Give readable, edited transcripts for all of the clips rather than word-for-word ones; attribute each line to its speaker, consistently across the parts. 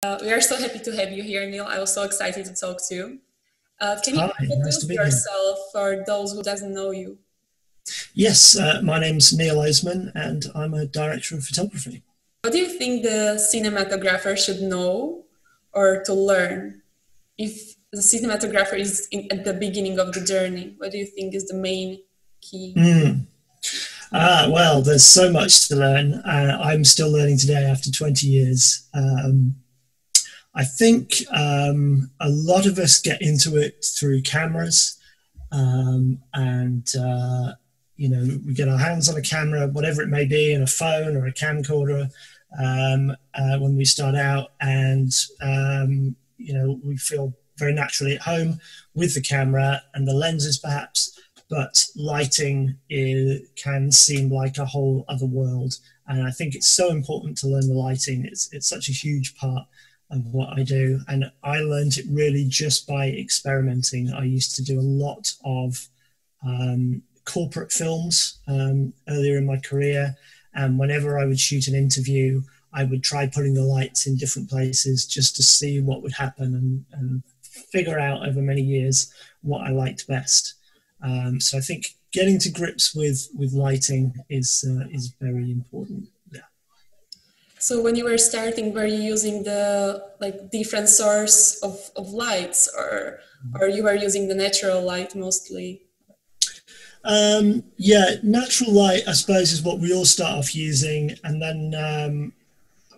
Speaker 1: We are so happy to have you here, Neil. I was so excited to talk to you. Can you
Speaker 2: Hi, nice to
Speaker 1: introduce
Speaker 2: be here.
Speaker 1: yourself for those who doesn't know you?
Speaker 2: Yes, my name's Neil Oseman, and I'm a director of photography.
Speaker 1: What do you think the cinematographer should know or to learn if the cinematographer is at the beginning of the journey? What do you think is the main key?
Speaker 2: Mm. Well, there's so much to learn. I'm still learning today after 20 years. I think a lot of us get into it through cameras, and we get our hands on a camera, whatever it may be, and a phone or a camcorder when we start out, and we feel very naturally at home with the camera and the lenses, perhaps. But lighting can seem like a whole other world, and I think it's so important to learn the lighting. It's such a huge part of what I do, and I learned it really just by experimenting. I used to do a lot of corporate films earlier in my career, and whenever I would shoot an interview, I would try putting the lights in different places just to see what would happen, and figure out over many years what I liked best. So I think getting to grips with lighting is very important. Yeah.
Speaker 1: So when you were starting, were you using the different source of lights, or you were using the natural light mostly?
Speaker 2: Yeah, natural light, I suppose, is what we all start off using. And then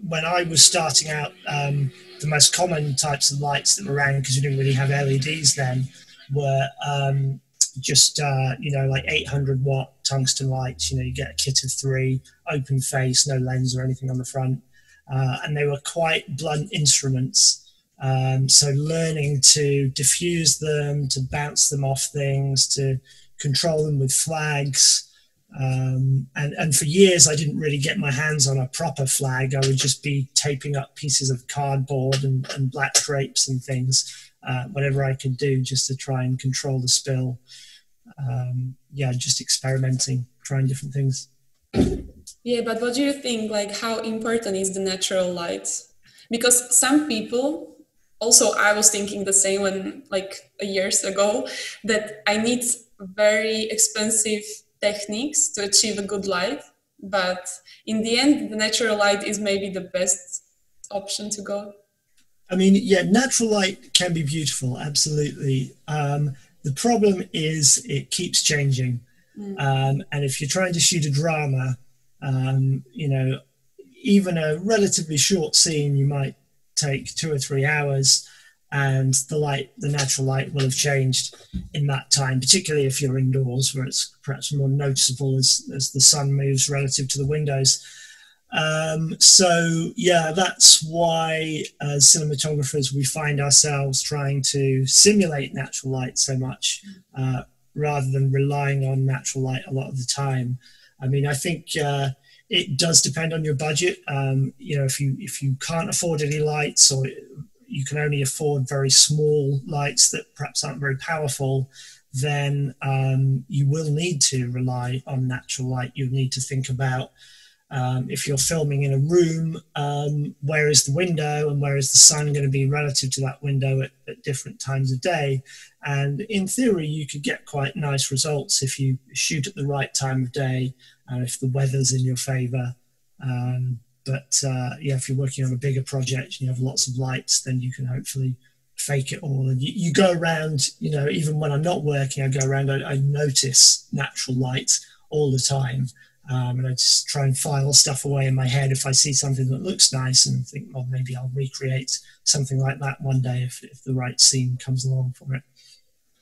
Speaker 2: when I was starting out, the most common types of lights that were around, because we didn't really have LEDs then, were just, like 800-watt tungsten lights. You get a kit of three, open face, no lens or anything on the front. And they were quite blunt instruments. So learning to diffuse them, to bounce them off things, to control them with flags. And for years, I didn't really get my hands on a proper flag. I would just be taping up pieces of cardboard and black drapes and things, whatever I could do just to try and control the spill. Yeah, just experimenting, trying different things.
Speaker 1: Yeah, but what do you think, how important is the natural light? Because some people, also I was thinking the same when, years ago, that I need very expensive techniques to achieve a good light. But in the end, the natural light is maybe the best option to go.
Speaker 2: I mean, yeah, natural light can be beautiful, absolutely. The problem is it keeps changing. And if you're trying to shoot a drama, um, you know, even a relatively short scene, you might take 2 or 3 hours, and the natural light will have changed in that time, particularly if you're indoors, where it's perhaps more noticeable as the sun moves relative to the windows. So yeah, that's why as cinematographers we find ourselves trying to simulate natural light so much, rather than relying on natural light a lot of the time. I mean, I think it does depend on your budget. If you can't afford any lights, or you can only afford very small lights that perhaps aren't very powerful, then you will need to rely on natural light. You'll need to think about, if you're filming in a room, where is the window and where is the sun going to be relative to that window at different times of day? And in theory, you could get quite nice results if you shoot at the right time of day and if the weather's in your favor. But yeah, if you're working on a bigger project and you have lots of lights, then you can hopefully fake it all. And you go around, even when I'm not working, I go around, I notice natural light all the time. And I just try and file stuff away in my head if I see something that looks nice and think, well, maybe I'll recreate something like that one day if the right scene comes along for it.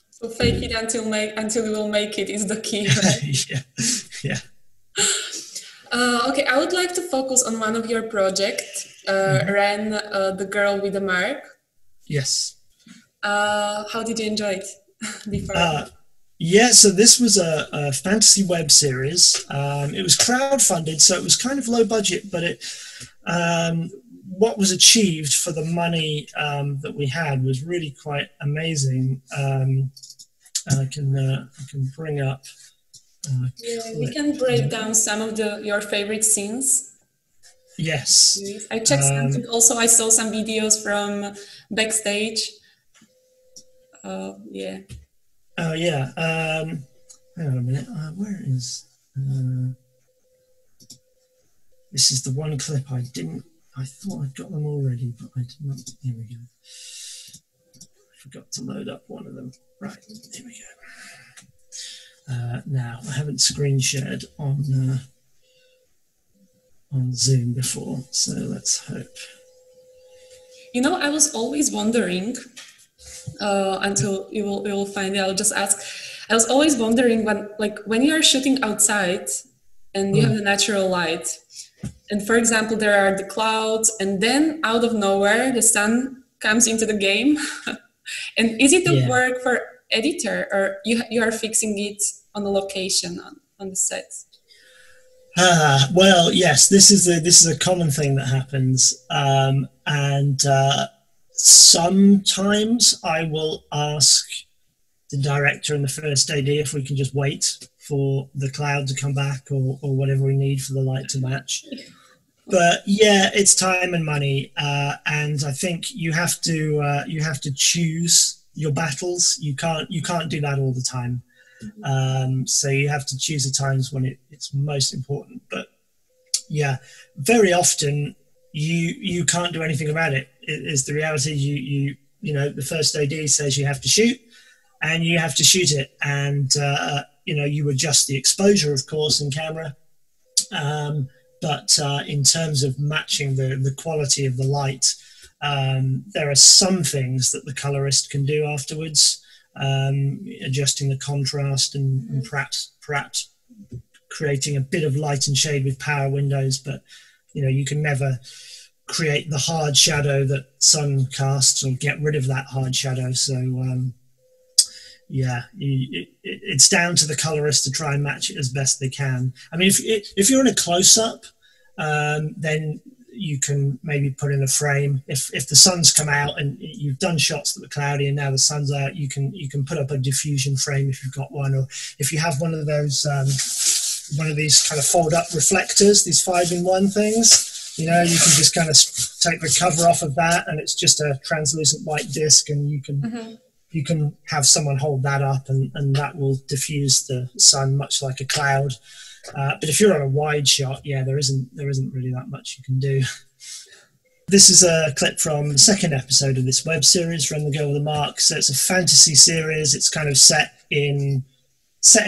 Speaker 1: So fake it until you will make it is the key, right?
Speaker 2: Yeah, yeah.
Speaker 1: Okay, I would like to focus on one of your projects,
Speaker 2: Mhm.
Speaker 1: Ren, the girl with the mark.
Speaker 2: Yes.
Speaker 1: How did you enjoy it before?
Speaker 2: Uh, yeah, so this was a fantasy web series. It was crowdfunded, so it was kind of low budget, but what was achieved for the money that we had was really quite amazing. And I can bring up a
Speaker 1: Yeah, we
Speaker 2: clip
Speaker 1: can break
Speaker 2: here.
Speaker 1: down some of your favorite scenes.
Speaker 2: Yes.
Speaker 1: series. I checked something.
Speaker 2: Um,
Speaker 1: Also, I saw some videos from backstage. Yeah.
Speaker 2: oh yeah. Hang on a minute. Where is? Uh, this is the one clip I didn't. I thought I'd got them already, but I did not. Here we go. I forgot to load up one of them. Right. Here we go. Now I haven't screen shared on Zoom before, so let's hope.
Speaker 1: You know, I was always wondering until you will find it. I'll just ask. I was always wondering when you are shooting outside and you have
Speaker 2: Mm,
Speaker 1: the natural light, and for example, there are the clouds, and then out of nowhere, the sun comes into the game. And is it the
Speaker 2: yeah.
Speaker 1: work for editor, or you are fixing it on the location on the set?
Speaker 2: Well, yes. This is a common thing that happens, and sometimes I will ask the director and the first AD if we can just wait for the cloud to come back or whatever we need for the light to match. But yeah, it's time and money, and I think you have to choose your battles. You can't do that all the time. So you have to choose the times when it's most important. But yeah, very often you can't do anything about it. It is the reality. You know the first AD says you have to shoot, and you have to shoot it, and you adjust the exposure, of course, in camera. Um, but in terms of matching the quality of the light, there are some things that the colorist can do afterwards, adjusting the contrast and perhaps creating a bit of light and shade with power windows. But you can never create the hard shadow that sun casts or get rid of that hard shadow. So yeah, it's down to the colorist to try and match it as best they can. I mean, if you're in a close up, then you can maybe put in a frame. If the sun's come out and you've done shots that were cloudy and now the sun's out, you can put up a diffusion frame if you've got one, or if you have one of those one of these kind of fold up reflectors, these 5-in-1 things. You can just kind of take the cover off of that, and it's just a translucent white disc, and you can have someone hold that up, and that will diffuse the sun much like a cloud. But if you're on a wide shot, yeah, there isn't really that much you can do. This is a clip from the second episode of this web series, Run the Girl with the Mark. So it's a fantasy series. It's kind of set in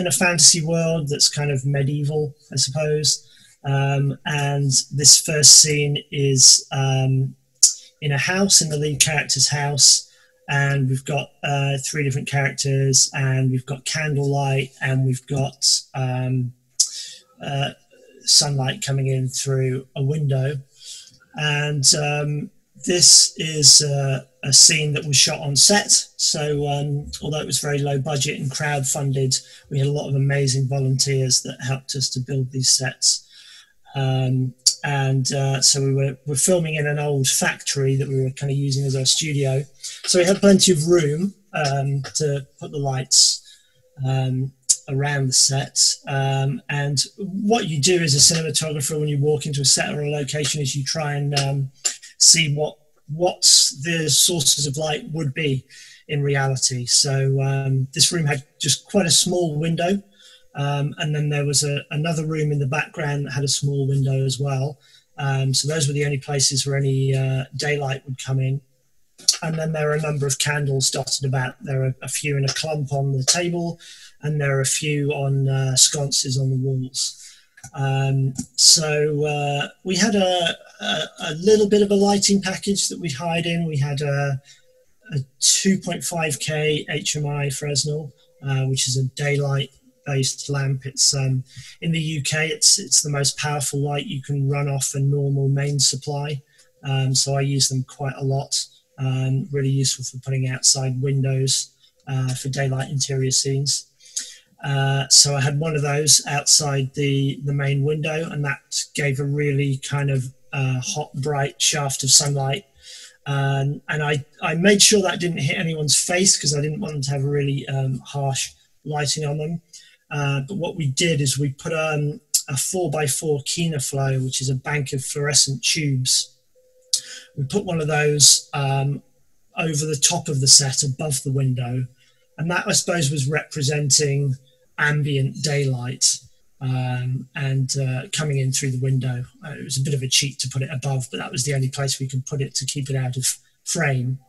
Speaker 2: a fantasy world that's kind of medieval, I suppose. And this first scene is in a house, in the lead character's house. And we've got 3 different characters, and we've got candlelight, and we've got sunlight coming in through a window. And this is a scene that was shot on set. So although it was very low budget and crowd-funded, we had a lot of amazing volunteers that helped us to build these sets. So we're filming in an old factory that we were kind of using as our studio. So we had plenty of room to put the lights around the set. And what you do as a cinematographer when you walk into a set or a location is you try and see what the sources of light would be in reality. So this room had just quite a small window. And then there was another room in the background that had a small window as well. So those were the only places where any daylight would come in. And then there are a number of candles dotted about. There are a few in a clump on the table, and there are a few on sconces on the walls. So we had a little bit of a lighting package that we'd hired in. We had a 2.5K HMI Fresnel, which is a daylight-based lamp. It's in the UK. It's the most powerful light you can run off a normal main supply. So I use them quite a lot. Really useful for putting outside windows for daylight interior scenes. So I had one of those outside the main window, and that gave a really kind of hot, bright shaft of sunlight. And I made sure that didn't hit anyone's face because I didn't want them to have a really harsh lighting on them. But what we did is we put a 4x4 Flow, which is a bank of fluorescent tubes. We put one of those over the top of the set above the window. And that, I suppose, was representing ambient daylight and coming in through the window. It was a bit of a cheat to put it above, but that was the only place we could put it to keep it out of frame.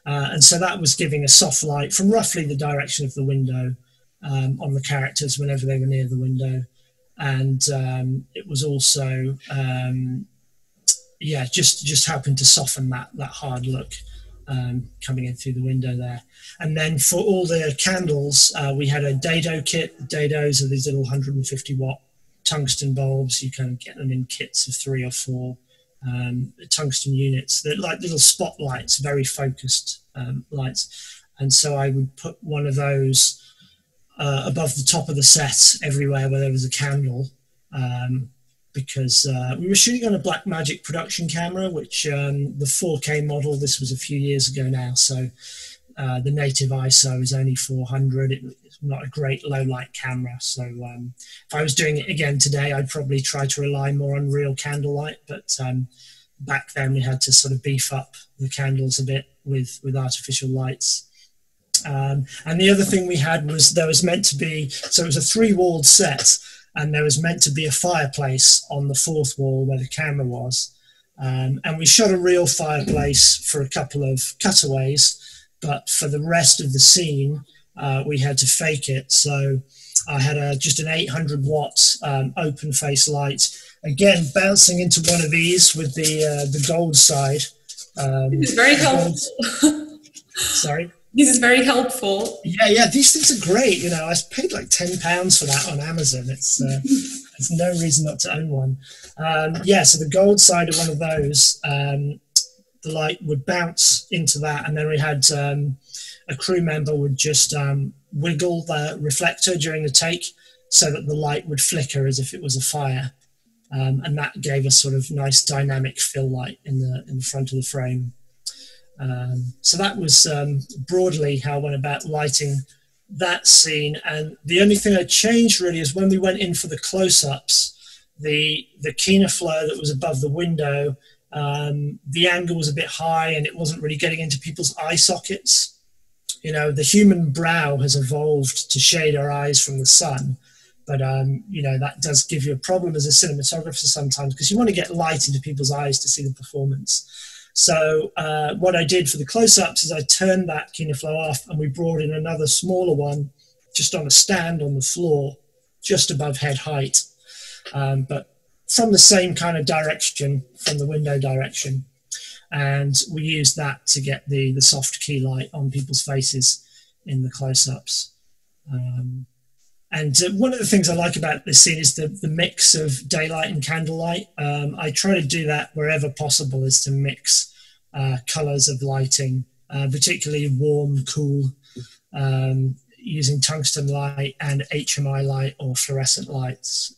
Speaker 2: And so that was giving a soft light from roughly the direction of the window on the characters whenever they were near the window. And it was also, just happened to soften that hard look coming in through the window there. And then for all the candles, we had a dado kit. Dados are these little 150-watt tungsten bulbs. You can get them in kits of 3 or 4 tungsten units. They're like little spotlights, very focused lights. And so I would put one of those above the top of the set everywhere where there was a candle, because we were shooting on a Blackmagic production camera, which the 4K model, this was a few years ago now, so the native ISO is only 400. It's not a great low light camera, so if I was doing it again today, I'd probably try to rely more on real candlelight, but back then we had to sort of beef up the candles a bit with artificial lights. And the other thing we had was there was meant to be, so it was a 3-walled set, and there was meant to be a fireplace on the 4th wall where the camera was. And we shot a real fireplace for a couple of cutaways, but for the rest of the scene, we had to fake it. So I had just an 800-watt open face light, again bouncing into one of these with the gold side.
Speaker 1: This is very helpful.
Speaker 2: Sorry?
Speaker 1: This is very helpful.
Speaker 2: Yeah, these things are great. You know, I paid like £10 for that on Amazon. It's there's no reason not to own one. So the gold side of one of those, the light would bounce into that, and then we had a crew member would just wiggle the reflector during the take so that the light would flicker as if it was a fire, and that gave us sort of nice dynamic fill light in the front of the frame. So that was broadly how I went about lighting that scene. And the only thing I changed really is when we went in for the close-ups, the Flow that was above the window, the angle was a bit high and it wasn't really getting into people's eye sockets. You know, the human brow has evolved to shade our eyes from the sun. But, that does give you a problem as a cinematographer sometimes, because you want to get light into people's eyes to see the performance. So what I did for the close-ups is I turned that Flow off, and we brought in another smaller one just on a stand on the floor, just above head height, but from the same kind of direction, from the window direction. And we used that to get the soft key light on people's faces in the close-ups. And one of the things I like about this scene is the mix of daylight and candlelight. I try to do that wherever possible, is to mix colours of lighting, particularly warm, cool, using tungsten light and HMI light or fluorescent lights.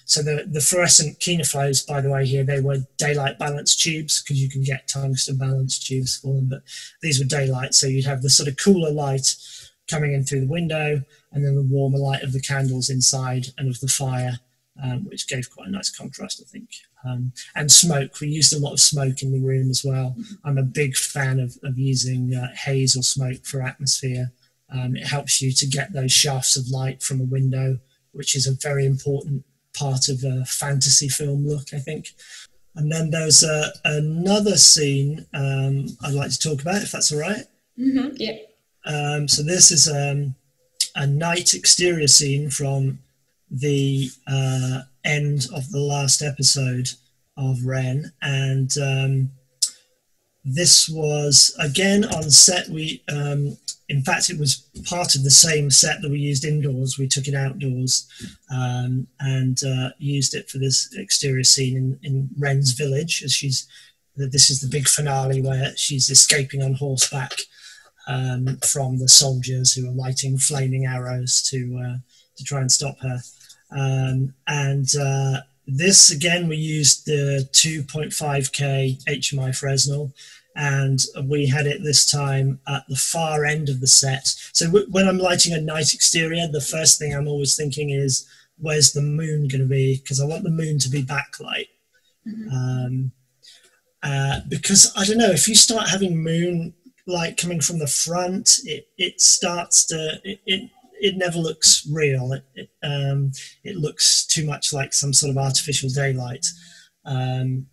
Speaker 2: So the fluorescent Flows, by the way, here, they were daylight balanced tubes, because you can get tungsten balanced tubes for them, but these were daylight, so you'd have the sort of cooler light coming in through the window, and then the warmer light of the candles inside and of the fire, which gave quite a nice contrast, I think. And smoke, we used a lot of smoke in the room as well. I'm a big fan of using haze or smoke for atmosphere. It helps you to get those shafts of light from a window, which is a very important part of a fantasy film look, I think. And then there's another scene I'd like to talk about, if that's all right.
Speaker 1: Mm-hmm, yeah.
Speaker 2: So this is a night exterior scene from the end of the last episode of Ren, and this was again on set. In fact, it was part of the same set that we used indoors. We took it outdoors and used it for this exterior scene in Ren's village, as this is the big finale where she's escaping on horseback from the soldiers who are lighting flaming arrows to try and stop her. This again, we used the 2.5K HMI Fresnel, and we had it this time at the far end of the set. So when I'm lighting a night exterior, the first thing I'm always thinking is, where's the moon going to be? Because I want the moon to be backlight. Um, because I don't know, if you start having moon light coming from the front, it starts to it never looks real. It looks too much like some sort of artificial daylight. Um,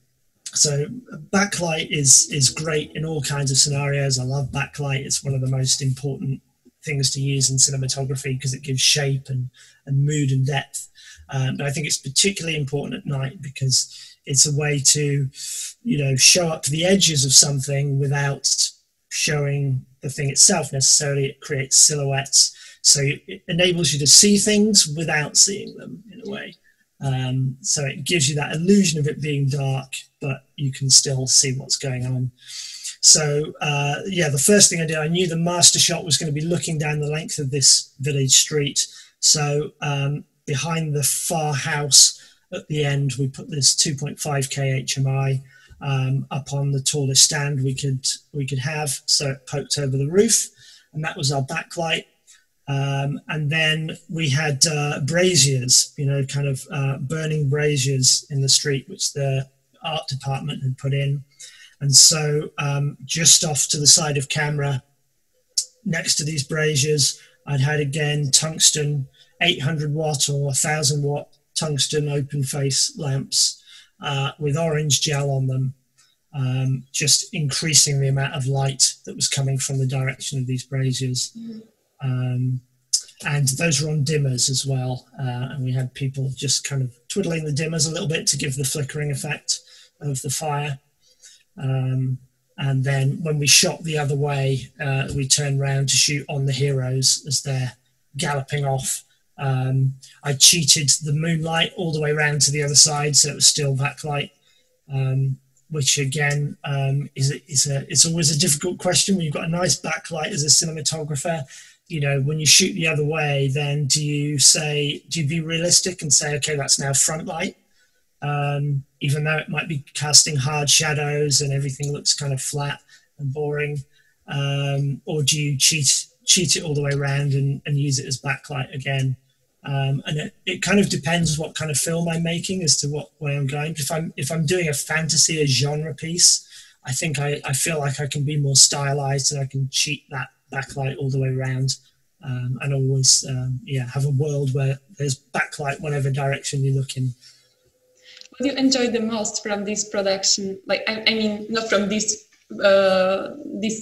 Speaker 2: so backlight is great in all kinds of scenarios. I love backlight. It's one of the most important things to use in cinematography because it gives shape and mood and depth. But I think it's particularly important at night because it's a way to, show up the edges of something without showing the thing itself necessarily. It creates silhouettes. So it enables you to see things without seeing them in a way. So it gives you that illusion of it being dark, but you can still see what's going on. So the first thing I did, I knew the master shot was going to be looking down the length of this village street. So behind the far house at the end, we put this 2.5K HMI up on the tallest stand we could have, so it poked over the roof, and that was our backlight. And then we had braziers, kind of burning braziers in the street, which the art department had put in. And so just off to the side of camera, next to these braziers, I'd had again tungsten 800 watt or 1000 watt tungsten open face lamps with orange gel on them, just increasing the amount of light that was coming from the direction of these braziers. And those were on dimmers as well. And we had people just kind of twiddling the dimmers a little bit to give the flickering effect of the fire. And then when we shot the other way, we turned around to shoot on the heroes as they're galloping off. I cheated the moonlight all the way around to the other side, so it was still backlight, which again it's always a difficult question when you've got a nice backlight as a cinematographer. When you shoot the other way, then do you be realistic and say, okay, that's now front light, even though it might be casting hard shadows and everything looks kind of flat and boring, or do you cheat it all the way around and use it as backlight again? And it kind of depends what kind of film I'm making as to what way I'm going. If I'm doing a fantasy, a genre piece, I think I feel like I can be more stylized and I can cheat that backlight all the way around, and always have a world where there's backlight whatever direction you look in.
Speaker 1: What do you enjoy the most from this production? Like, I mean, not from this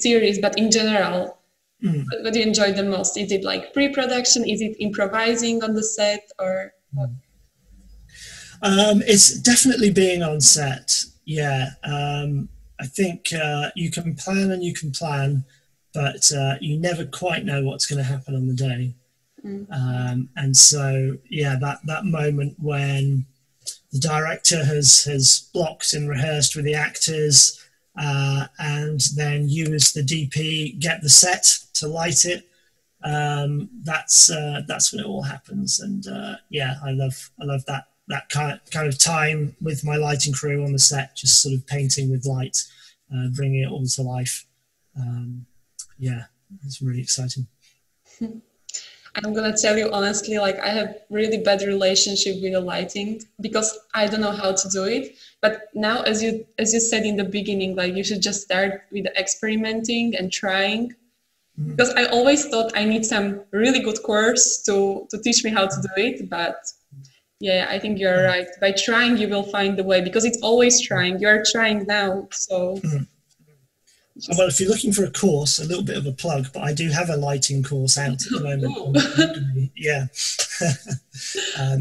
Speaker 1: series, but in general. What do you enjoy the most? Is it like pre-production? Is it improvising on the set, or what?
Speaker 2: It's definitely being on set. Yeah, I think you can plan and you can plan, but you never quite know what's going to happen on the day. And so, that moment when the director has blocked and rehearsed with the actors, and then you as the DP get the set to light it. That's when it all happens. And I love that kind of time with my lighting crew on the set, just sort of painting with light, bringing it all to life. It's really exciting.
Speaker 1: I'm gonna tell you honestly, like, I have really bad relationship with the lighting because I don't know how to do it. But now, as you said in the beginning, like, you should just start with experimenting and trying. Because I always thought I need some really good course to teach me how to do it. But yeah, I think you're right. By trying, you will find the way, because it's always trying. You're trying now, so.
Speaker 2: Well, if you're looking for a course, a little bit of a plug, but I do have a lighting course out at the moment. Yeah.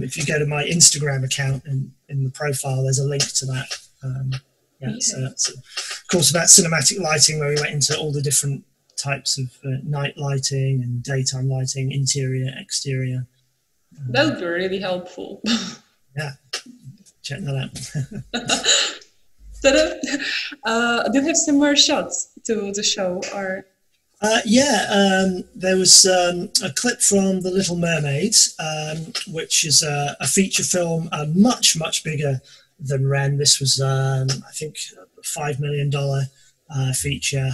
Speaker 2: If you go to my Instagram account and in the profile, there's a link to that. So that's a course about cinematic lighting where we went into all the different types of night lighting and daytime lighting, interior, exterior.
Speaker 1: That would be really helpful.
Speaker 2: Yeah, check that out.
Speaker 1: Do you have some more shots to show, or?
Speaker 2: There was a clip from The Little Mermaid, which is a feature film, much bigger than Ren. This was, I think, a $5 million feature.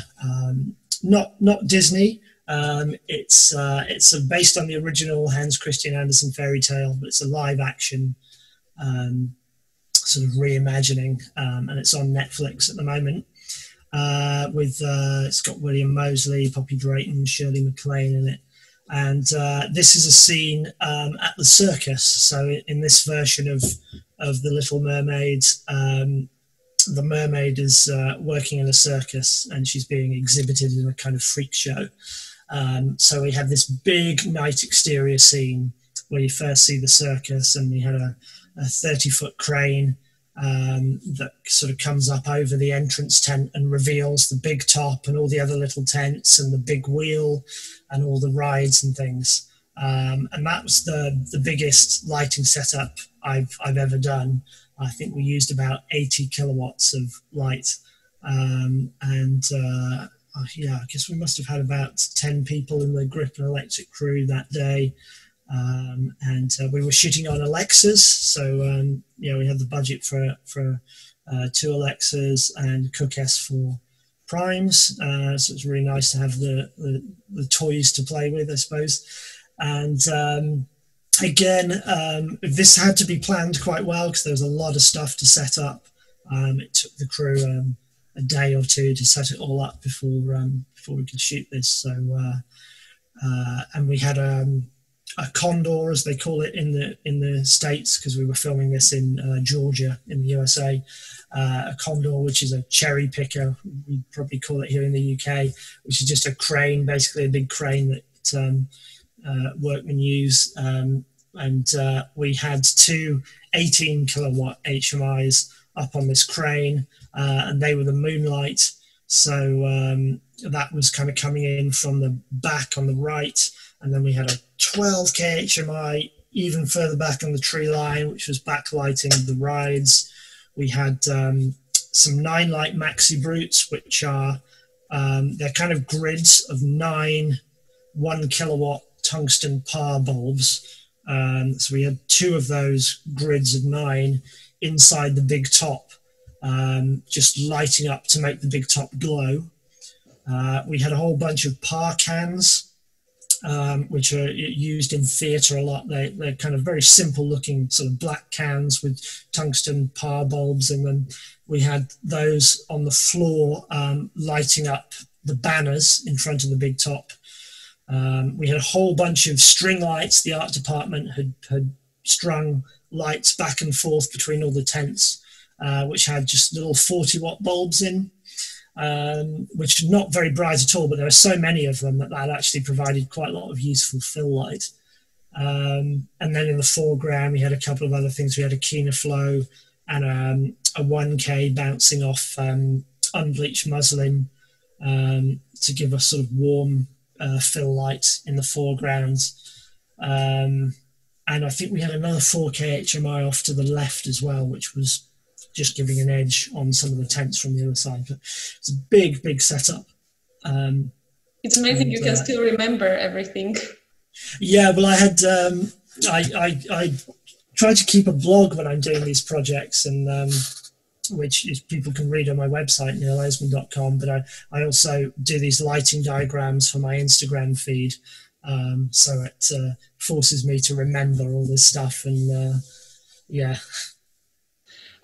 Speaker 2: Not Disney, It's based on the original Hans Christian Andersen fairy tale, but it's a live action um, sort of reimagining, and it's on Netflix at the moment. With It's got William Moseley, Poppy Drayton, Shirley MacLaine in it. And this is a scene at the circus. So in this version of The Little Mermaid, the mermaid is working in a circus and she's being exhibited in a kind of freak show. So we had this big night exterior scene where you first see the circus, and we had a 30-foot crane that sort of comes up over the entrance tent and reveals the big top and all the other little tents and the big wheel and all the rides and things. And that was the biggest lighting setup I've ever done. I think we used about 80 kilowatts of light. Yeah, I guess we must have had about 10 people in the Grip and Electric crew that day. We were shooting on Alexas, so we had the budget for two Alexas and Cook S4 primes. So it's really nice to have the toys to play with, I suppose. And again, this had to be planned quite well because there was a lot of stuff to set up. It took the crew a day or two to set it all up before we could shoot this. So and we had a condor, as they call it in the States, because we were filming this in Georgia in the USA. A condor, which is a cherry picker, we probably call it here in the UK, which is just a crane, basically a big crane that workmen use. We had two 18 kilowatt HMIs up on this crane, and they were the moonlight. So that was kind of coming in from the back on the right. And then we had a 12K HMI even further back on the tree line, which was backlighting the rides. We had some 9-light maxi brutes, which are they're kind of grids of 9 1 kilowatt tungsten par bulbs. So we had 2 of those grids of 9 inside the big top, just lighting up to make the big top glow. We had a whole bunch of par cans, which are used in theatre a lot. They're kind of very simple looking sort of black cans with tungsten par bulbs in them. We had those on the floor lighting up the banners in front of the big top. We had a whole bunch of string lights. The art department had strung lights back and forth between all the tents, which had just little 40-watt bulbs in. Which are not very bright at all, but there are so many of them that actually provided quite a lot of useful fill light. And then in the foreground, we had a couple of other things. We had a Keener Flow and a 1K bouncing off unbleached muslin to give us sort of warm fill light in the foreground. And I think we had another 4K HMI off to the left as well, which was just giving an edge on some of the tents from the other side. But it's a big, big setup.
Speaker 1: It's amazing you can still remember everything.
Speaker 2: Yeah, well, I had I try to keep a blog when I'm doing these projects, and which is, people can read on my website, neiloseman.com. But I also do these lighting diagrams for my Instagram feed, so it forces me to remember all this stuff. And yeah.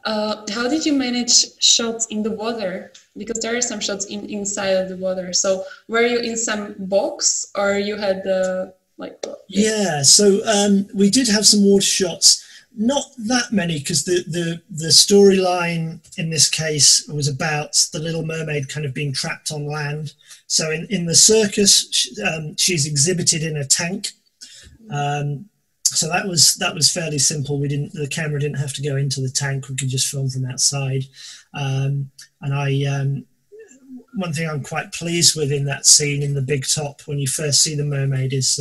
Speaker 1: How did you manage shots in the water? Because there are some shots inside of the water. So were you in some box, or you had
Speaker 2: Yeah, so we did have some water shots. Not that many, because the storyline in this case was about the Little Mermaid kind of being trapped on land. So in the circus, she's exhibited in a tank. So that was fairly simple. The camera didn't have to go into the tank. We could just film from outside. One thing I'm quite pleased with in that scene in the big top, when you first see the mermaid, is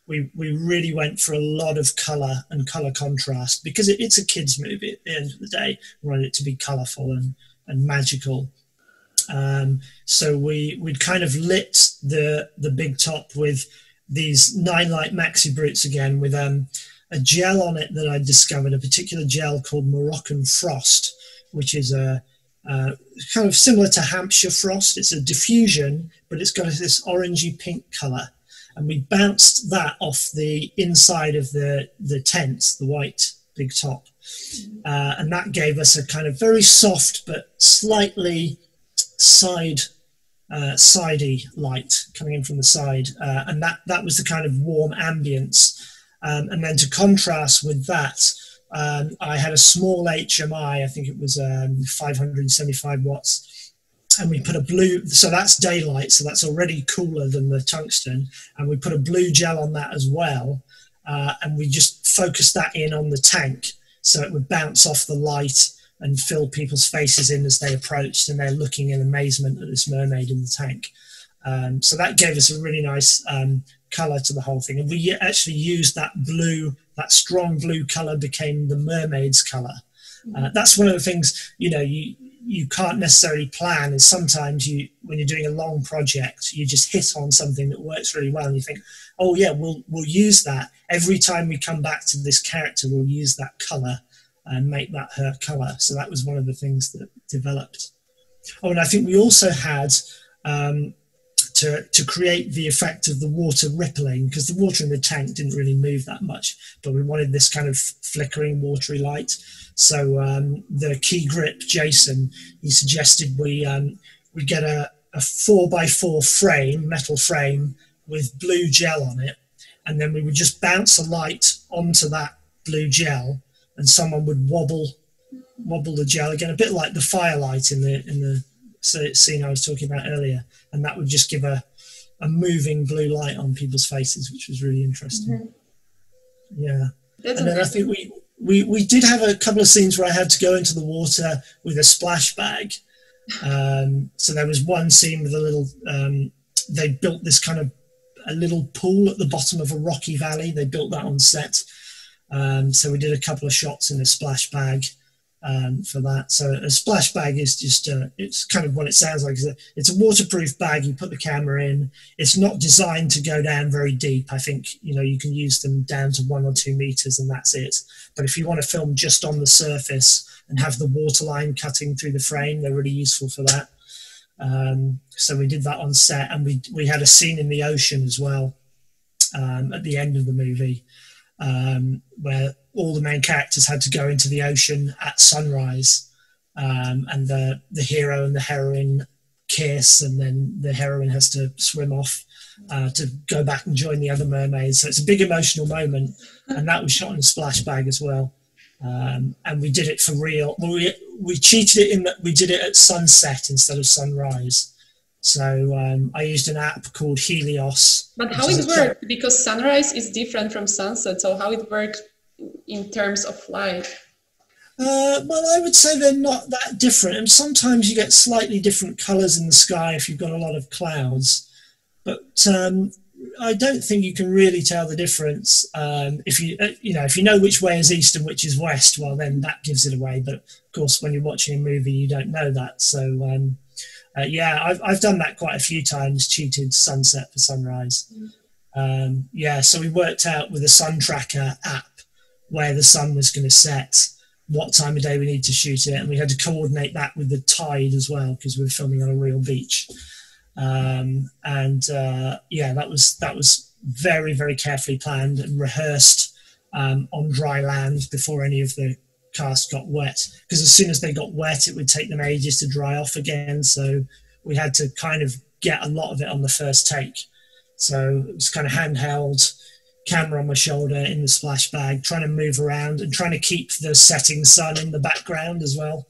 Speaker 2: we really went for a lot of color and color contrast, because it's a kids movie at the end of the day. We wanted it to be colorful and magical. So we'd kind of lit the big top with these 9-light maxi brutes again, with a gel on it that I discovered, a particular gel called Moroccan Frost, which is a kind of similar to Hampshire frost. It's a diffusion, but it's got this orangey pink colour. And we bounced that off the inside of the tent, the white big top. And that gave us a kind of very soft but slightly sidey light coming in from the side. And that was the kind of warm ambience. And then to contrast with that, I had a small HMI, I think it was 575 watts, and we put a blue, so that's daylight, so that's already cooler than the tungsten, and we put a blue gel on that as well, and we just focused that in on the tank, so it would bounce off the light and fill people's faces in as they approached, and they're looking in amazement at this mermaid in the tank. So that gave us a really nice colour to the whole thing, and we actually used that blue, that strong blue colour became the mermaid's colour. That's one of the things, you know, you can't necessarily plan, is sometimes when you're doing a long project, you just hit on something that works really well and you think, oh yeah, we'll use that. Every time we come back to this character, we'll use that colour and make that her colour. So that was one of the things that developed. Oh, and I think we also had to create the effect of the water rippling, because the water in the tank didn't really move that much, but we wanted this kind of flickering watery light. So the key grip, Jason, he suggested we get a 4x4 frame, metal frame with blue gel on it, and then we would just bounce a light onto that blue gel, and someone would wobble the gel again, a bit like the firelight in the scene I was talking about earlier, and that would just give a moving blue light on people's faces, which was really interesting. Yeah.
Speaker 1: That's
Speaker 2: and then
Speaker 1: amazing.
Speaker 2: I think we did have a couple of scenes where I had to go into the water with a splash bag. So there was one scene with a little, they built this kind of a little pool at the bottom of a rocky valley. They built that on set. So we did a couple of shots in a splash bag for that. So a splash bag is just, it's kind of what it sounds like. It's a waterproof bag. You put the camera in. It's not designed to go down very deep. I think, you know, you can use them down to 1 or 2 meters and that's it. But if you want to film just on the surface and have the waterline cutting through the frame, they're really useful for that. So we did that on set, and we had a scene in the ocean as well at the end of the movie, where all the main characters had to go into the ocean at sunrise, and the hero and the heroine kiss, and then the heroine has to swim off to go back and join the other mermaids. So it's a big emotional moment, and that was shot in a splash bag as well. And we did it for real. We cheated it in that we did it at sunset instead of sunrise. So I used an app called Helios.
Speaker 1: But how it worked? Because sunrise is different from sunset. So how it worked in terms of light?
Speaker 2: Well, I would say they're not that different. And sometimes you get slightly different colours in the sky if you've got a lot of clouds. But I don't think you can really tell the difference. If you know which way is east and which is west, well, then that gives it away. But of course, when you're watching a movie, you don't know that. So yeah, I've done that quite a few times, cheated sunset for sunrise. Yeah, so we worked out with a sun tracker app where the sun was going to set, what time of day we need to shoot it, and we had to coordinate that with the tide as well because we were filming on a real beach. Yeah, that was very, very carefully planned and rehearsed on dry land before any of the cast got wet, because as soon as they got wet it would take them ages to dry off again, so we had to kind of get a lot of it on the first take. So it was kind of handheld, camera on my shoulder in the splash bag, trying to move around and trying to keep the setting sun in the background as well.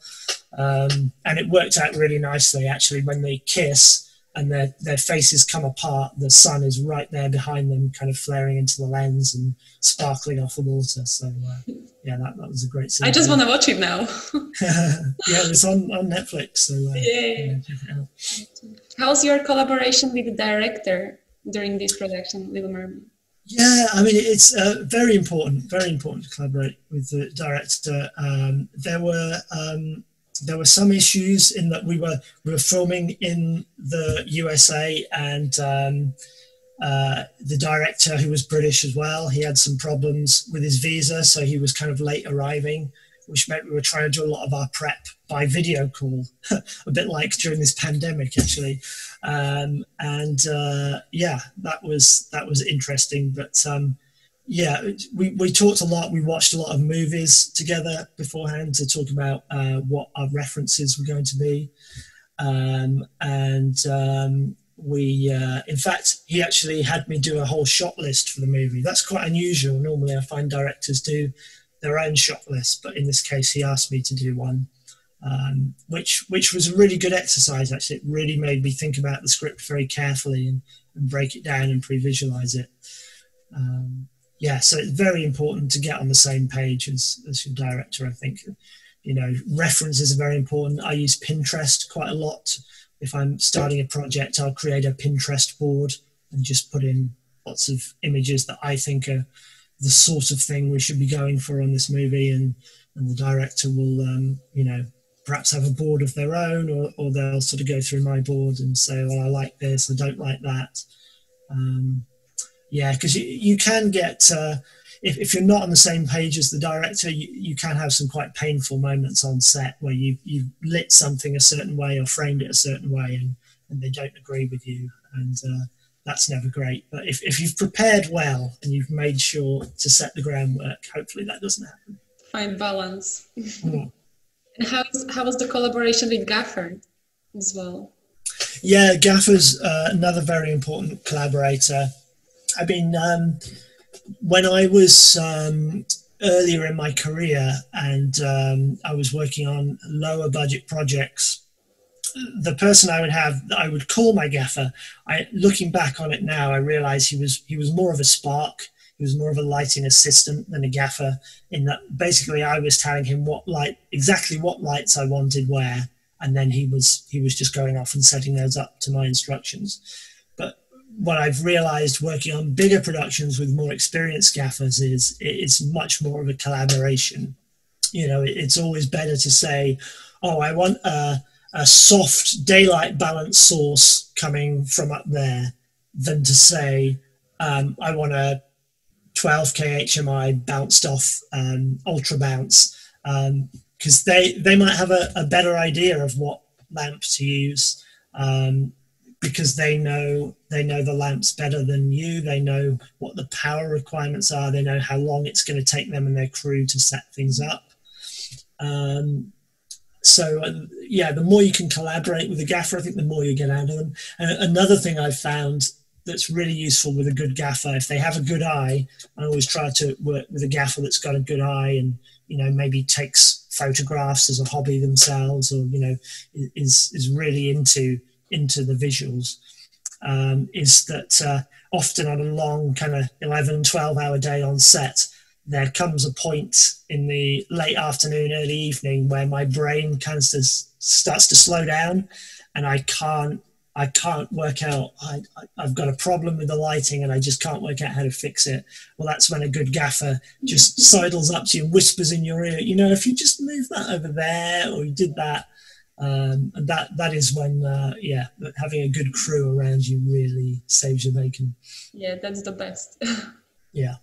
Speaker 2: And it worked out really nicely actually. When they kiss and their faces come apart, the sun is right there behind them, kind of flaring into the lens and sparkling off the water. So yeah, that was a great scene.
Speaker 1: I just want to watch it now.
Speaker 2: Yeah, it's on Netflix. So
Speaker 1: yeah,
Speaker 2: check it out.
Speaker 1: How's your collaboration with the director during this production, Little Mermaid?
Speaker 2: Yeah, I mean, it's very important to collaborate with the director. There were some issues in that we were filming in the USA, and the director, who was British as well, he had some problems with his visa, so he was kind of late arriving. which meant we were trying to do a lot of our prep by video call, a bit like during this pandemic, actually. Yeah, that was interesting. But yeah, we talked a lot. We watched a lot of movies together beforehand to talk about what our references were going to be. In fact, he actually had me do a whole shot list for the movie. That's quite unusual. Normally, I find directors do their own shot list, but in this case, he asked me to do one, which was a really good exercise. Actually, it really made me think about the script very carefully and break it down and pre-visualize it. Yeah, so it's very important to get on the same page as your director, I think. References are very important. I use Pinterest quite a lot. If I'm starting a project, I'll create a Pinterest board and just put in lots of images that I think are the sort of thing we should be going for on this movie. And the director will, perhaps have a board of their own, or they'll sort of go through my board and say, well, I like this, I don't like that. Yeah, because you can get, if you're not on the same page as the director, you can have some quite painful moments on set where you've lit something a certain way or framed it a certain way, and they don't agree with you. And that's never great. But if you've prepared well and you've made sure to set the groundwork, hopefully that doesn't happen.
Speaker 1: Find balance.
Speaker 2: Mm.
Speaker 1: And how was the collaboration with Gaffer as well?
Speaker 2: Yeah, Gaffer's another very important collaborator. I mean, when I was earlier in my career and I was working on lower budget projects, the person I would call my gaffer. Looking back on it now, I realize he was more of a spark. He was more of a lighting assistant than a gaffer. In that, basically, I was telling him exactly what lights I wanted where, and then he was just going off and setting those up to my instructions. But what I've realized working on bigger productions with more experienced gaffers is it's much more of a collaboration. It's always better to say, oh, I want a soft daylight balance source coming from up there, than to say, I want a 12K HMI bounced off ultra bounce, because they might have a better idea of what lamp to use, because they know the lamps better than you. They know what the power requirements are. They know how long it's going to take them and their crew to set things up. Yeah, the more you can collaborate with a gaffer, I think the more you get out of them. And another thing I've found that's really useful with a good gaffer, if they have a good eye, I always try to work with a gaffer that's got a good eye and maybe takes photographs as a hobby themselves, or is really into the visuals. Is that often on a long kind of 11, 12-hour day on set, there comes a point in the late afternoon, early evening where my brain kind of starts to slow down, and I can't work out. I've got a problem with the lighting and I just can't work out how to fix it. Well, that's when a good gaffer just sidles up to you and whispers in your ear, if you just move that over there, or you did that. And that is when, having a good crew around you really saves your bacon.
Speaker 1: Yeah, that's the best.
Speaker 2: Yeah.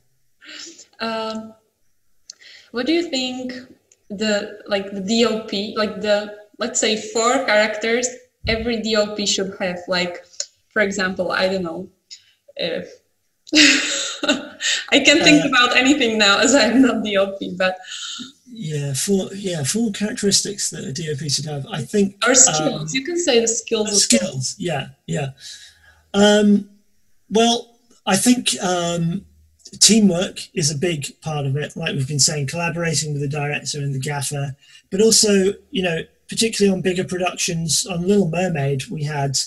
Speaker 1: What do you think the DOP, let's say 4 characters every DOP should have? Like, for example, I don't know. I can't think about anything now as I'm not DOP, but
Speaker 2: four characteristics that a DOP should have. I think,
Speaker 1: or skills. You can say the skills.
Speaker 2: Skills, well. Yeah. Well, I think teamwork is a big part of it. Like we've been saying, collaborating with the director and the gaffer, but also, particularly on bigger productions. On Little Mermaid, we had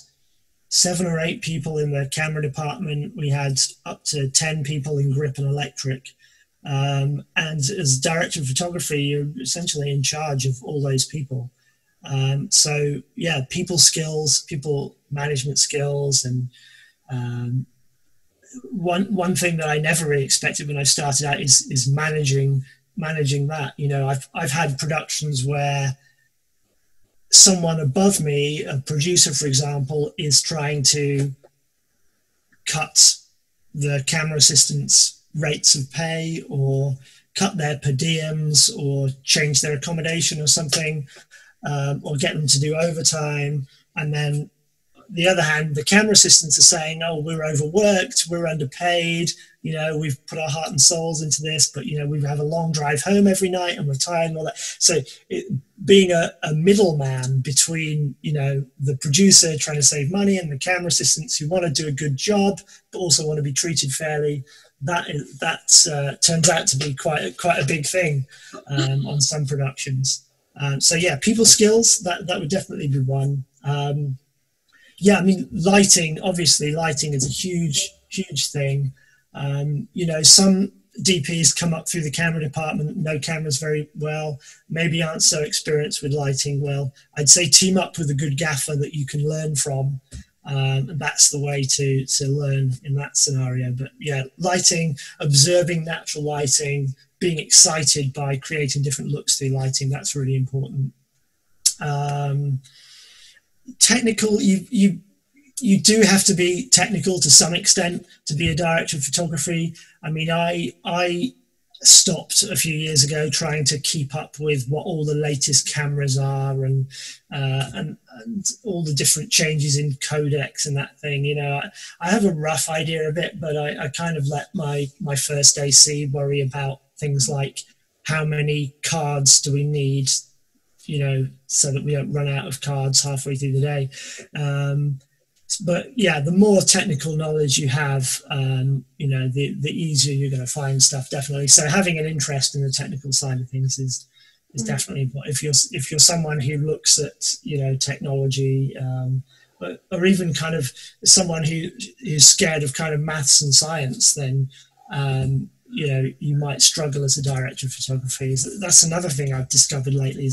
Speaker 2: 7 or 8 people in the camera department. We had up to 10 people in grip and electric. And as director of photography, you're essentially in charge of all those people. So yeah, people skills, people management skills, and one thing that I never really expected when I started out is managing that. I've had productions where someone above me, a producer, for example, is trying to cut the camera assistant's rates of pay, or cut their per diems or change their accommodation or something, or get them to do overtime. And then the other hand, the camera assistants are saying, "Oh, we're overworked, we're underpaid. You know, we've put our heart and souls into this, but you know, we have a long drive home every night, and we're tired and all that." So, being a middleman between the producer trying to save money and the camera assistants who want to do a good job but also want to be treated fairly, that turns out to be quite a big thing on some productions. So yeah, people skills that would definitely be one. Yeah, I mean, lighting, obviously, lighting is a huge thing. Some DPs come up through the camera department, know cameras very well, maybe aren't so experienced with lighting well. I'd say team up with a good gaffer that you can learn from. And that's the way to learn in that scenario. But yeah, lighting, observing natural lighting, being excited by creating different looks through lighting, that's really important. Technical, you do have to be technical to some extent to be a director of photography. I mean, I stopped a few years ago trying to keep up with what all the latest cameras are, and all the different changes in codecs and that thing. I have a rough idea of it, but I kind of let my first AC worry about things like how many cards do we need, so that we don't run out of cards halfway through the day. But yeah, the more technical knowledge you have, the easier you're going to find stuff, definitely. So having an interest in the technical side of things is definitely important. If you're someone who looks at technology, or even kind of someone who's scared of kind of maths and science, then you might struggle as a director of photography. That's another thing I've discovered lately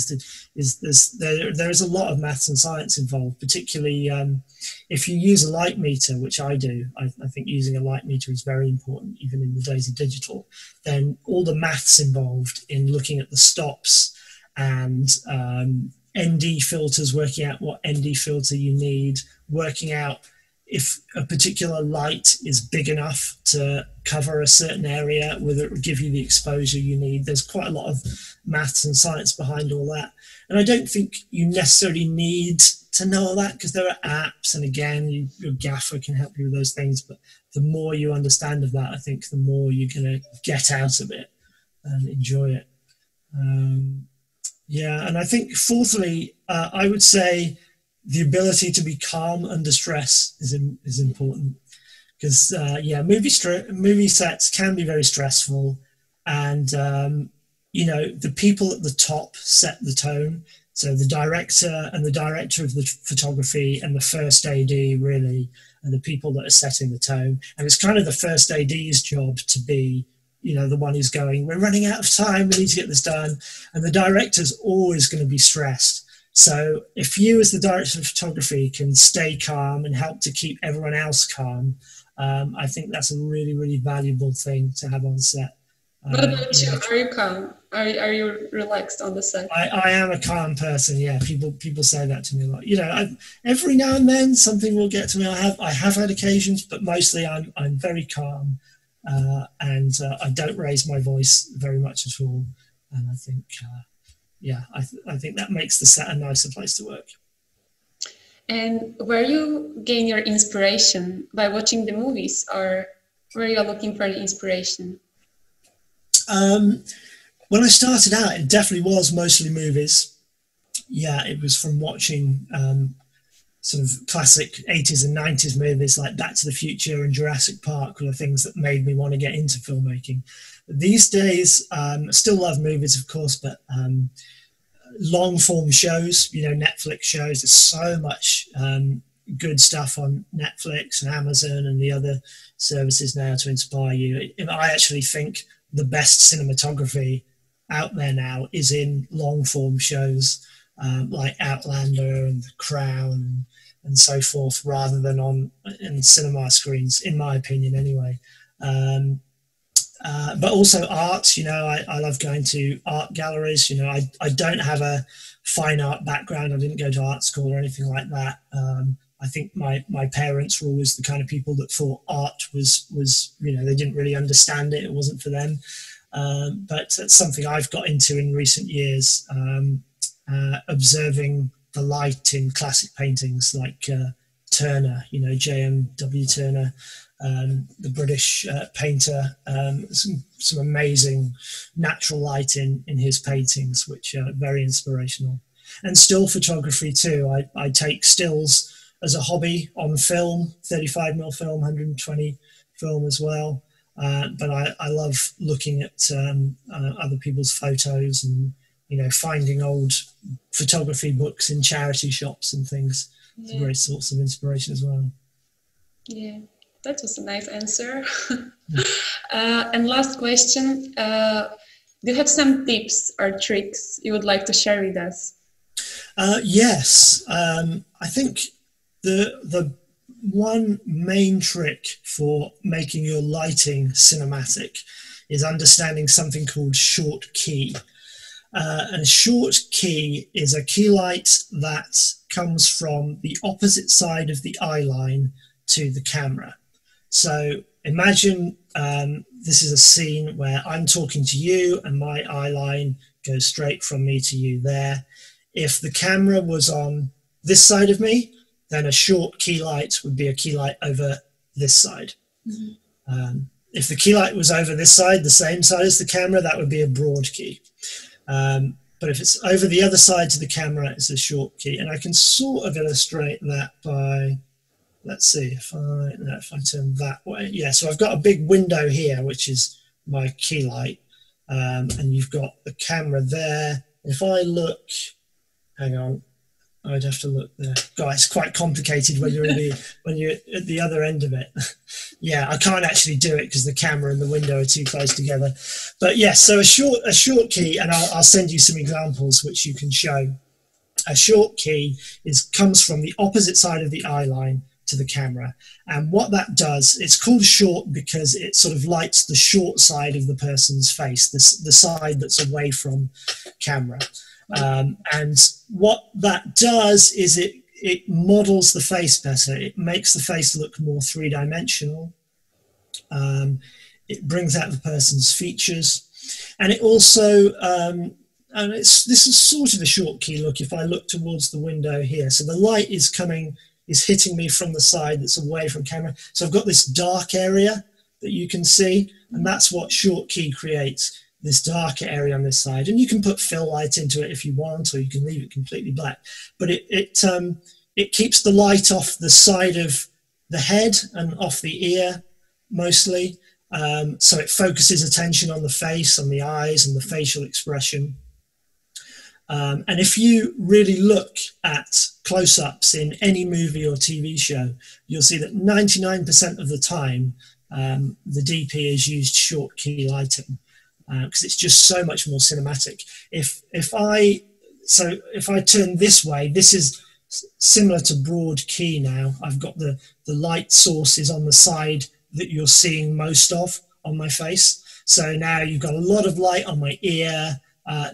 Speaker 2: there is a lot of maths and science involved, particularly if you use a light meter, which I do. I think using a light meter is very important, even in the days of digital. Then all the maths involved in looking at the stops and ND filters, working out what ND filter you need, working out if a particular light is big enough to cover a certain area, whether it will give you the exposure you need. There's quite a lot of maths and science behind all that. And I don't think you necessarily need to know all that, because there are apps, and again, your gaffer can help you with those things. But the more you understand of that, I think the more you're going to get out of it and enjoy it. Yeah, and I think fourthly, I would say the ability to be calm under stress is important, because movie sets can be very stressful, and the people at the top set the tone. So the director of the photography and the first AD really are the people that are setting the tone, and it's kind of the first AD's job to be the one who's going, "We're running out of time, we need to get this done," and the director's always going to be stressed. So if you, as the director of photography, can stay calm and help to keep everyone else calm, I think that's a really, really valuable thing to have on set.
Speaker 1: What about you? Are you calm? Are you relaxed on the set?
Speaker 2: I am a calm person. Yeah, people say that to me a lot. Every now and then something will get to me. I have had occasions, but mostly I'm very calm, and I don't raise my voice very much at all. And I think. I think that makes the set a nicer place to work.
Speaker 1: And where you gain your inspiration, by watching the movies, or where you're looking for the inspiration?
Speaker 2: When I started out, it definitely was mostly movies. Yeah, it was from watching sort of classic 80s and 90s movies like Back to the Future and Jurassic Park were the things that made me want to get into filmmaking. These days, I still love movies, of course, but long form shows, Netflix shows. There's so much good stuff on Netflix and Amazon and the other services now to inspire you. I actually think the best cinematography out there now is in long form shows like Outlander and The Crown and so forth, rather than in cinema screens, in my opinion, anyway. But also art, I love going to art galleries. I don't have a fine art background. I didn't go to art school or anything like that. I think my parents were always the kind of people that thought art was they didn't really understand it. It wasn't for them. but it's something I've got into in recent years, observing the light in classic paintings like Turner, J.M.W. Turner, the British painter, some amazing natural light in his paintings, which are very inspirational. And still photography too. I take stills as a hobby on film, 35mm film, 120 film as well. But I love looking at other people's photos and finding old photography books in charity shops and things. It's a
Speaker 1: Yeah.
Speaker 2: great source of inspiration as well.
Speaker 1: Yeah, that was a nice answer. And last question, do you have some tips or tricks you would like to share with us?
Speaker 2: Yes, I think the one main trick for making your lighting cinematic is understanding something called short key. And short key is a key light that comes from the opposite side of the eye line to the camera. So imagine this is a scene where I'm talking to you and my eye line goes straight from me to you there. If the camera was on this side of me, then a short key light would be a key light over this side. If the key light was over this side, the same side as the camera, that would be a broad key. But if it's over the other side to the camera, it's a short key. And I can sort of illustrate that by, let's see, if I turn that way. Yeah, so I've got a big window here, which is my key light. And you've got the camera there. If I look, hang on, I'd have to look there. God, it's quite complicated when you're at the other end of it. Yeah, I can't actually do it because the camera and the window are too close together. But yes, so a short key, and I'll send you some examples which you can show. A short key comes from the opposite side of the eye line to the camera, and what that does, it's called short because it sort of lights the short side of the person's face, the side that's away from camera. And what that does is it models the face better. It makes the face look more three-dimensional. It brings out the person's features, and it also and this is sort of a short key look. If I look towards the window here, so the light is hitting me from the side that's away from camera. So I've got this dark area that you can see, and that's what short key creates. This darker area on this side, and you can put fill light into it if you want, or you can leave it completely black. But it keeps the light off the side of the head and off the ear mostly, so it focuses attention on the face, on the eyes, and the facial expression. And if you really look at close-ups in any movie or TV show, you'll see that 99% of the time the DP has used short key lighting. Because it's just so much more cinematic. If I turn this way, this is similar to broad key now. I've got the light sources on the side that you're seeing most of on my face. So now you've got a lot of light on my ear.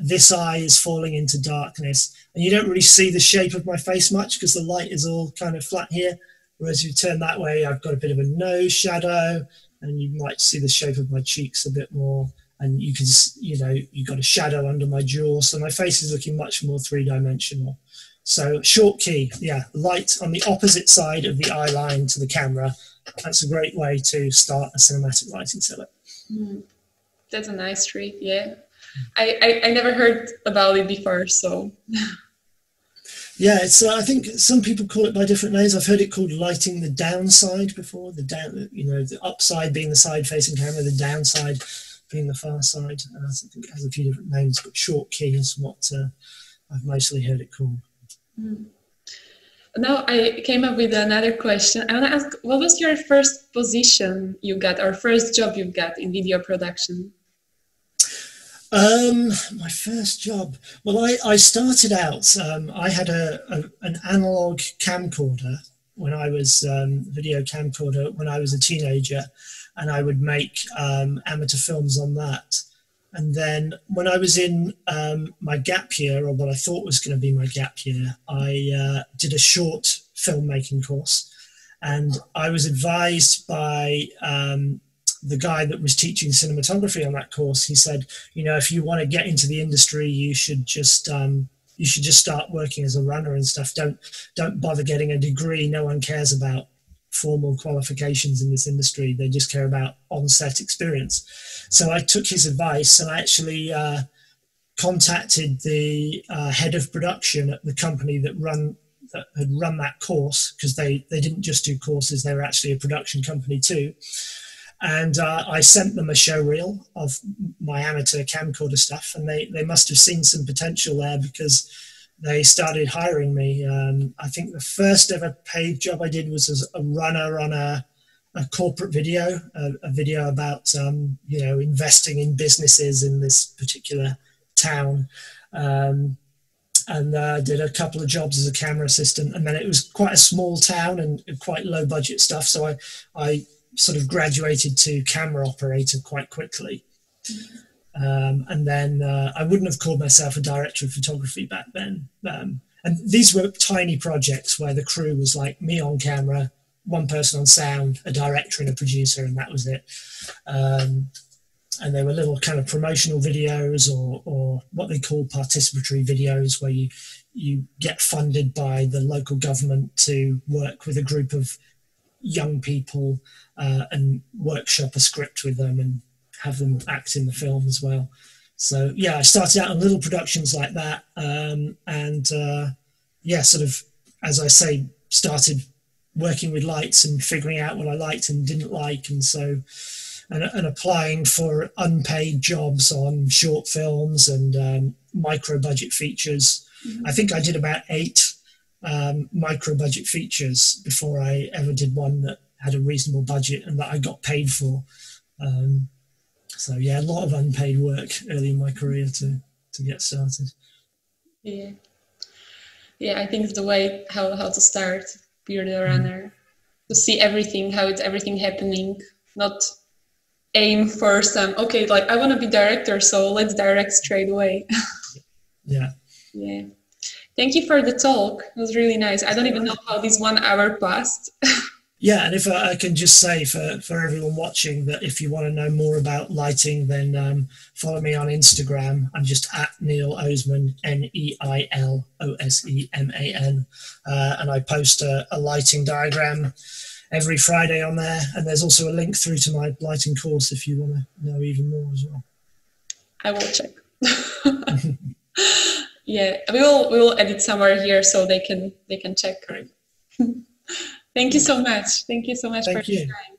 Speaker 2: This eye is falling into darkness, and you don't really see the shape of my face much because the light is all kind of flat here. Whereas you turn that way, I've got a bit of a nose shadow, and you might see the shape of my cheeks a bit more. And you can, you've got a shadow under my jaw. So my face is looking much more three-dimensional. So short key, yeah, light on the opposite side of the eye line to the camera. That's a great way to start a cinematic lighting setup.
Speaker 1: That's a nice trick, yeah. I never heard about it before, so.
Speaker 2: Yeah, it's. I think some people call it by different names. I've heard it called lighting the downside before. The upside being the side facing camera, the downside being the far side. I think it has a few different names, but short key is what I've mostly heard it called.
Speaker 1: Now I came up with another question. I want to ask, what was your first position you got, or first job you got in video production?
Speaker 2: My first job. Well, I started out. I had an analog camcorder when I was video camcorder when I was a teenager, and I would make amateur films on that. And then when I was in my gap year, or what I thought was going to be my gap year, I did a short filmmaking course, and I was advised by the guy that was teaching cinematography on that course, he said, if you want to get into the industry, you should just start working as a runner and stuff. Don't bother getting a degree. No one cares about formal qualifications in this industry. They just care about on-set experience. So I took his advice, and I actually contacted the head of production at the company that had run that course, because they didn't just do courses, they were actually a production company too. And I sent them a show reel of my amateur camcorder stuff, and they must have seen some potential there, because they started hiring me. I think the first ever paid job I did was as a runner on a corporate video, a video about investing in businesses in this particular town. And did a couple of jobs as a camera assistant, and then it was quite a small town and quite low budget stuff, so I sort of graduated to camera operator quite quickly. And then I wouldn't have called myself a director of photography back then. And these were tiny projects where the crew was like me on camera, one person on sound, a director and a producer, and that was it. And they were little kind of promotional videos, or what they call participatory videos, where you get funded by the local government to work with a group of young people and workshop a script with them and have them act in the film as well. So yeah, I started out on little productions like that, and sort of, as I say, started working with lights and figuring out what I liked and didn't like, and applying for unpaid jobs on short films and micro budget features. I think I did about 8 micro budget features before I ever did one that had a reasonable budget and that I got paid for. So yeah, a lot of unpaid work early in my career to get started.
Speaker 1: Yeah, I think it's the way how to start, be the runner, to see everything, how it's everything happening, not aim for some, okay, like I want to be director, so let's direct straight away.
Speaker 2: Yeah.
Speaker 1: Thank you for the talk. It was really nice. I don't even know how this 1 hour passed.
Speaker 2: Yeah, and if I can just say for everyone watching that if you want to know more about lighting, then follow me on Instagram. I'm just at Neil Oseman, NeilOseman, and I post a lighting diagram every Friday on there. And there's also a link through to my lighting course if you want to know even more as well.
Speaker 1: I will check. Yeah, we will edit somewhere here so they can check.
Speaker 2: Great.
Speaker 1: Thank you so much. Thank you so much for your time.